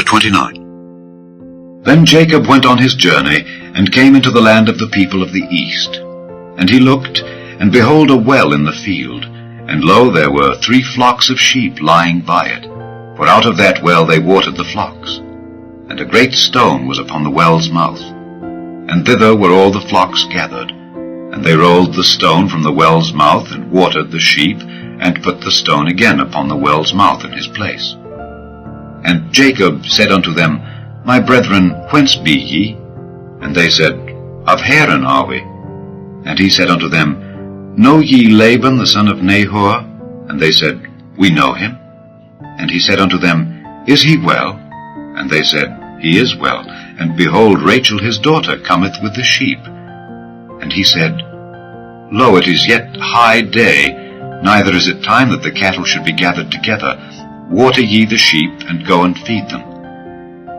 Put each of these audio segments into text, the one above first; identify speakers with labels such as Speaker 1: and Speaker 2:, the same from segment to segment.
Speaker 1: Chapter 29. Then Jacob went on his journey, and came into the land of the people of the east. And he looked, and behold, a well in the field, and lo, there were 3 flocks of sheep lying by it, for out of that well they watered the flocks. And a great stone was upon the well's mouth, and thither were all the flocks gathered. And they rolled the stone from the well's mouth, and watered the sheep, and put the stone again upon the well's mouth in his place. And Jacob said unto them, My brethren, whence be ye? And they said, Of Haran are we. And he said unto them, Know ye Laban the son of Nahor? And they said, We know him. And he said unto them, Is he well? And they said, He is well. And behold, Rachel his daughter cometh with the sheep. And he said, Lo, it is yet high day, neither is it time that the cattle should be gathered together. Water ye the sheep, and go and feed them.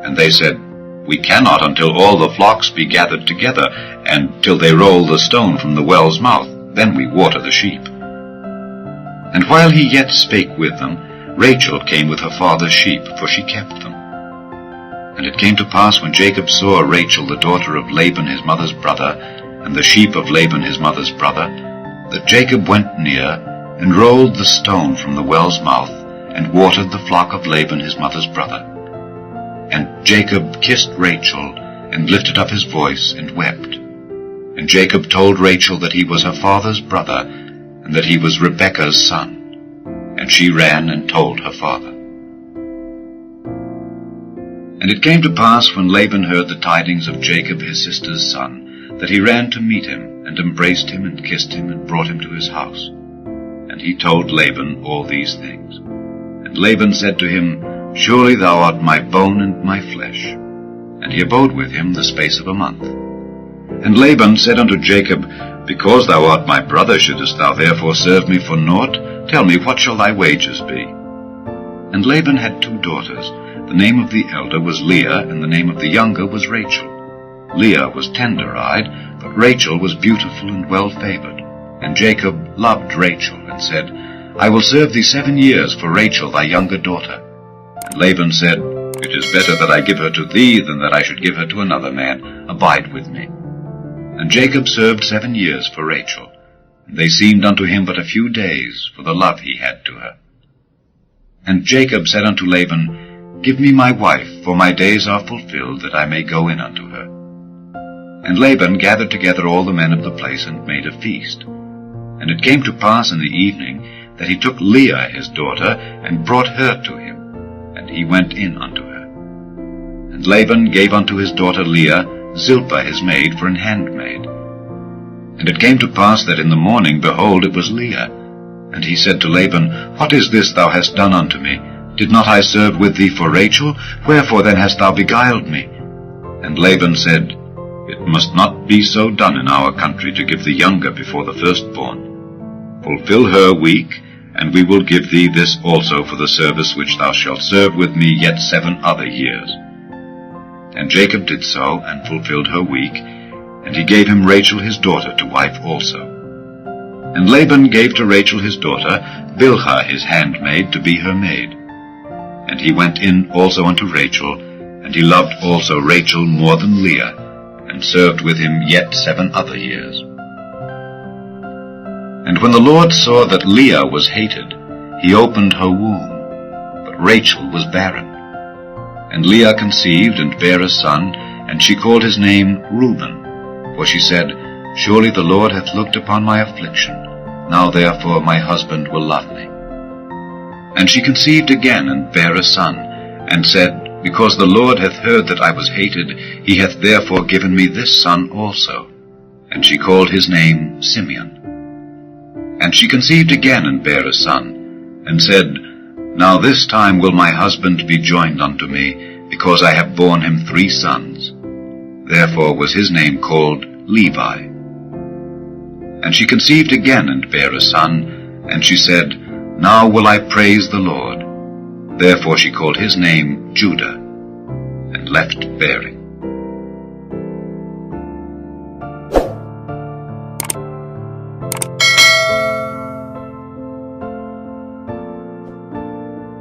Speaker 1: And they said, We cannot until all the flocks be gathered together, and till they roll the stone from the well's mouth, then we water the sheep. And while he yet spake with them, Rachel came with her father's sheep, for she kept them. And it came to pass, when Jacob saw Rachel the daughter of Laban his mother's brother, and the sheep of Laban his mother's brother, that Jacob went near, and rolled the stone from the well's mouth, and watered the flock of Laban his mother's brother. And Jacob kissed Rachel, and lifted up his voice, and wept. And Jacob told Rachel that he was her father's brother, and that he was Rebekah's son. And she ran and told her father. And it came to pass, when Laban heard the tidings of Jacob his sister's son, that he ran to meet him, and embraced him, and kissed him, and brought him to his house. And he told Laban all these things. And Laban said to him, Surely thou art my bone and my flesh. And he abode with him the space of a month. And Laban said unto Jacob, Because thou art my brother, shouldest thou therefore serve me for naught? Tell me, what shall thy wages be? And Laban had 2 daughters. The name of the elder was Leah, and the name of the younger was Rachel. Leah was tender-eyed, but Rachel was beautiful and well-favored. And Jacob loved Rachel, and said, I will serve thee 7 years for Rachel thy younger daughter. And Laban said, It is better that I give her to thee, than that I should give her to another man. Abide with me. And Jacob served 7 years for Rachel, and they seemed unto him but a few days, for the love he had to her. And Jacob said unto Laban, Give me my wife, for my days are fulfilled, that I may go in unto her. And Laban gathered together all the men of the place, and made a feast. And it came to pass in the evening, that he took Leah his daughter, and brought her to him, and he went in unto her. And Laban gave unto his daughter Leah Zilpah his maid for an handmaid. And it came to pass that in the morning, behold, it was Leah. And he said to Laban, What is this thou hast done unto me? Did not I serve with thee for Rachel? Wherefore then hast thou beguiled me? And Laban said, It must not be so done in our country, to give the younger before the firstborn. Fulfill her week, and we will give thee this also for the service which thou shalt serve with me yet 7 other years. And Jacob did so, and fulfilled her week, and he gave him Rachel his daughter to wife also. And Laban gave to Rachel his daughter Bilhah his handmaid to be her maid. And he went in also unto Rachel, and he loved also Rachel more than Leah, and served with him yet 7 other years. And when the Lord saw that Leah was hated, he opened her womb, but Rachel was barren. And Leah conceived, and bare a son, and she called his name Reuben. For she said, Surely the Lord hath looked upon my affliction, now therefore my husband will love me. And she conceived again, and bare a son, and said, Because the Lord hath heard that I was hated, he hath therefore given me this son also. And she called his name Simeon. And she conceived again, and bare a son, and said, Now this time will my husband be joined unto me, because I have borne him 3 sons. Therefore was his name called Levi. And she conceived again, and bare a son, and she said, Now will I praise the Lord. Therefore she called his name Judah, and left bearing.